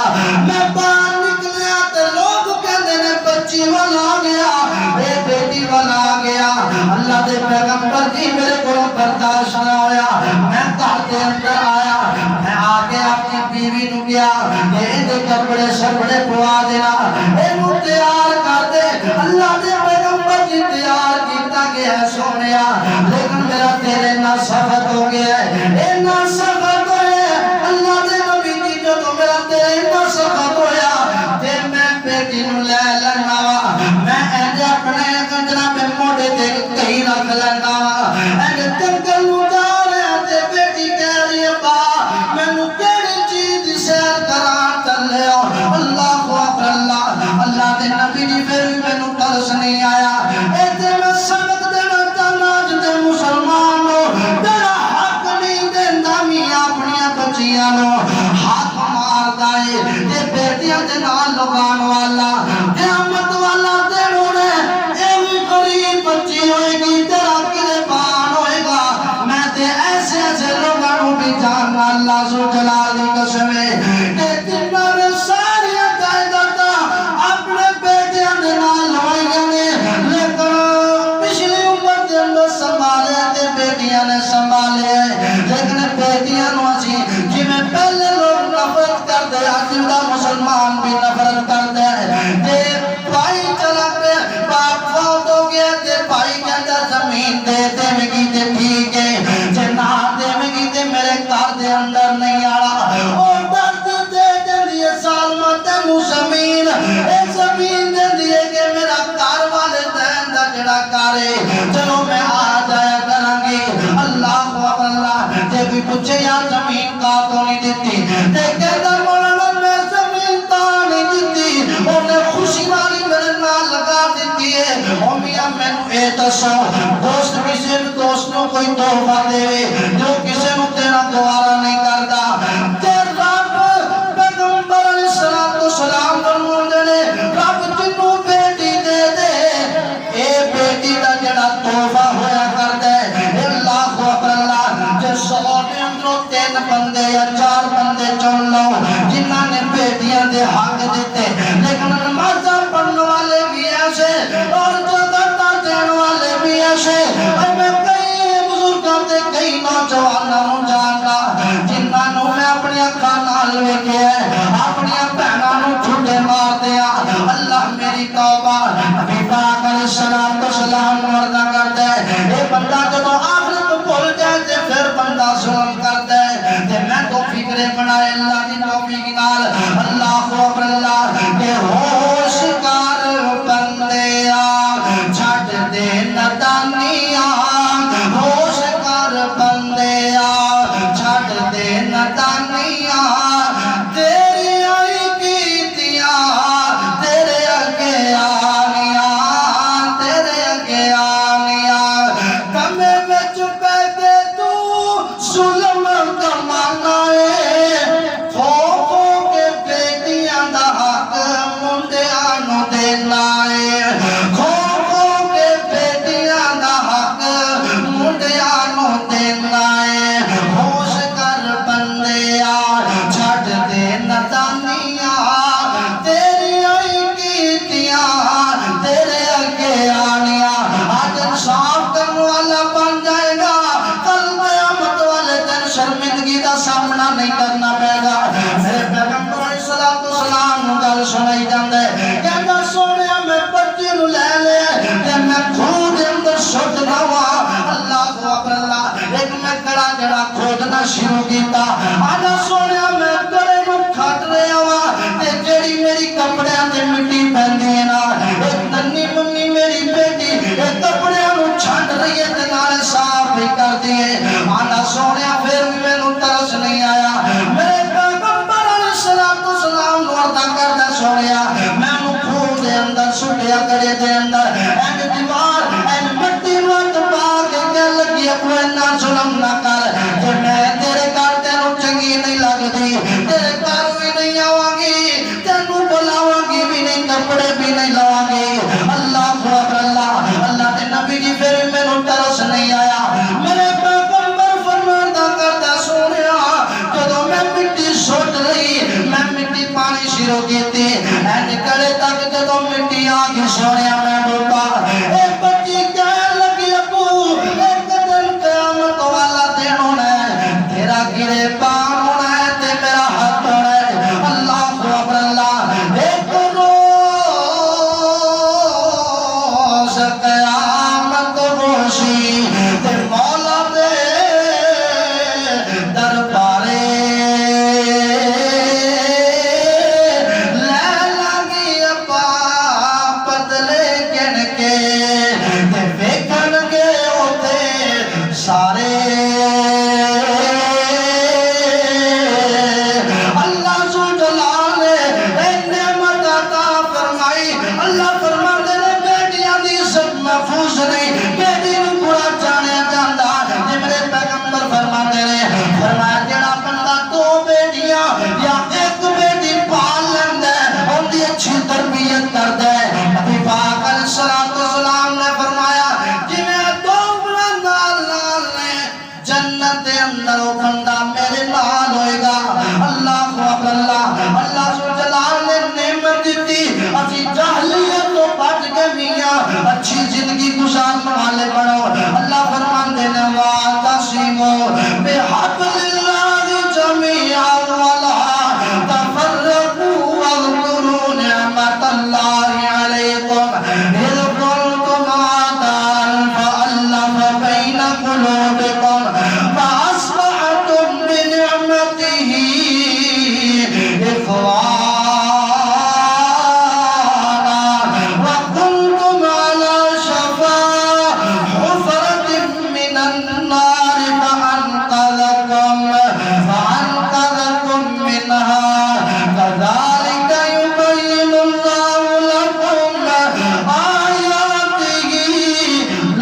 میں باہر نکلیا تے لوگ کہندے نے بچی والا آ گیا اے بیٹی والا آ گیا اللہ دے پیغمبر جی میرے کو برداشت نہ ہویا میں گھر دے اندر آیا میں آگے اپنی بیوی نو گیا یہ دے کپڑے شپڑے پوا دینا اینو تیار کر دے اللہ دے پیغمبر جی تیار کیتا گیا سونیا لیکن میرا تیرے نہ سخت ہو گیا اے نہ سخت ہوئے اللہ دے نبی جی جو تو میرا تیرے نہ سخت ہویا تے میں بیٹی نو لے لینا میں اینجے اپنے گنجنا پہ موڑے تے کہیں رکھ لینا اینجے تنگل نو جا رہے تے بیٹی کہہ رہی ہے با میں نو کیڑی چیز سیر کران چلے اللہ اکبر اللہ دے نبی جی پھر بھی میں نو ترس نہیں آیا اے تے میں سبق دینا چاہنا جتے مسلمان ہو تیرا حق نہیں دیندہ میاں اپنیاں بچیاں نو حق مار دائے تے بیٹیاں دے نال لگان والا قیامت والا دینوں نے ایوی قریب بچی ہوئے گی تیرا کلے بان ہوئے گا میں تے ایسے ایسے لوگوں بھی جاننا اللہ سو جلالی قسمے کہ جنہ نے ساری عقائدت اپنے بیٹیاں دے نال ہوئے گے لیکن پچھلی عمر دے اندر سنبھالے تے بیٹیاں نے سنبھالے لیکن بیٹیاں نو اسی جی میں پہلے لوگ نفرت کر دے آجدہ مسلمان بھی نفرت کر دے تے بھائی چلا پہ باپ فوت ہو گیا تے بھائی کہتا زمین دے دے مگی تے ٹھیک ہے جنا دے مگی تے میرے کار دے اندر نہیں آڑا اور درد دے دے دیئے سالمہ تینو زمین اے زمین دے دیئے کہ میرا کار والے دین دا جڑا کارے چلو میں آ جایا کرانگی اللہ اکبر تے بھی پوچھے یا زمین کا تو نہیں دیتی تے کہتا مولانا میں زمین تا نہیں دیتی انہیں خوشی والی میرے نال لگا دیتی ہے او میاں میں نو اے دسو دوست کسی دوست نو کوئی تحفہ دے جو کسی نو تیرا دوارا نہیں کردا تے رب پیغمبر علیہ السلام فرمون دے رب جنو بیٹی دے دے اے بیٹی دا جڑا تحفہ ہویا کر دے اللہ اکبر اللہ جے 100 دے اندروں 3 بندے یا 4 بندے چن لو جنہاں نے بیٹیاں دے حق دیتے لیکن نمازاں پڑھنے والے بھی ایسے اور زکات دینے والے بھی ایسے اور میں کئی بزرگاں دے کئی نوجواناں نوں جاندا جنہاں نوں میں اپنی اکھاں نال ویکھیا ہے اپنی بہناں نوں جھوٹے مار دیا اللہ میری توبہ نبی پاک علیہ السلام وعدہ کرتا ہے اے بندہ جدوں آخرت بھول جائے تے پھر بندہ ظلم کرتا ہے تے میں تو فکرے بنائے اللہ دی توفیق نال اللہ اکبر اللہ کہ ہوش کر بندیا چھٹ دے ندانیاں ہوش کر بندیا چھٹ دے ندانیاں تیری آئی کیتیاں تیرے اگے آنیاں تیرے اگے آنیاں کمے میں چپے دے تو ظلم کمانا ہے کھو کے بیٹیاں دا حق منڈیاں نو دینا ہے کھو کے بیٹیاں دا حق منڈیاں نو دینا ہے ہوش کر بندیا چھٹ دے ندانیاں تیری آئی کیتیاں تیرے اگے آنیاں آج انصاف کرنے والا بن جائے گا کل قیامت والے دن شرمندگی دا سامنا نہیں کرنا پڑے گا میرے پیغمبر علیہ السلام نو گل سنائی جاندے کہنا سونیا میں بچی نو لے لے تے میں کھو دے اندر سٹ دوا اللہ اکبر اللہ ایک میں کڑا جڑا کھودنا شروع کیتا آجا سونیا میں کڑے نو کھٹ رہا وا تے جڑی میری کپڑے تے مٹی پہندی ہے نا ایک ننی منی میری بیٹی ایک کپڑے نو چھٹ رہی ہے تے نالے صاف بھی کر دیے آجا سونیا پھر بھی میں نو ترس نہیں آیا میرے پیغمبر علیہ السلام وعدہ کردا سونیا میں نو کھو دے اندر سٹیا کڑے دے اندر اینج دیوار اینج مٹی نو پا کے کہہ لگی کوئی نہ ظلم نہ کر تے میں تیرے گھر تینوں چنگی نہیں لگدی تیرے گھر بھی نہیں اندر وہ بندہ میرے نال ہوئے گا. اللہ اکبر. اللہ جلال نے نعمت دیتی اسی جاہلیت تو بچ کے میاں اچھی زندگی گزارنے والے بنو. اللہ فرماندے نے واعتصموا بحبل اللہ جميعا ولا تفرقوا واذكروا نعمت اللہ علیکم اذ کنتم اعداء فألف بین قلوبکم فاصبحتم بنعمته اخوانا وكنتم على شفا حفرة من النار فأنقذكم منها كذلك يبين الله لكم آياته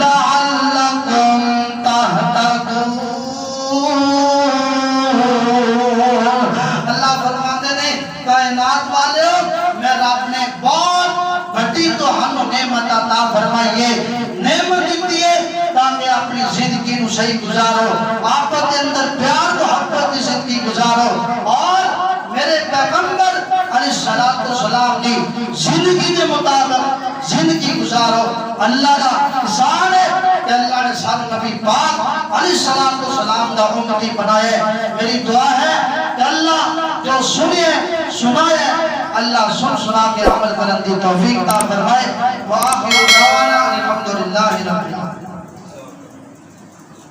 لعلكم تهتدون. اللہ فرماتے ہیں کائنات والے میں رب نے بہت بڑی تو ہم نعمت عطا فرمائی ہے. نعمت دیتی ہے تاکہ اپنی زندگی نو صحیح گزارو, آپس کے اندر پیار محبت کی زندگی گزارو اور میرے پیغمبر علیہ السلام کی زندگی کے مطابق زندگی گزارو. اللہ کا احسان ہے کہ اللہ نے سارے نبی پاک علیہ السلام کا امتی بنائے. میری دعا ہے کہ اللہ جو سنائے اللہ سنا کے عمل کرنے کی توفیق عطا فرمائے. وآخر دعوانا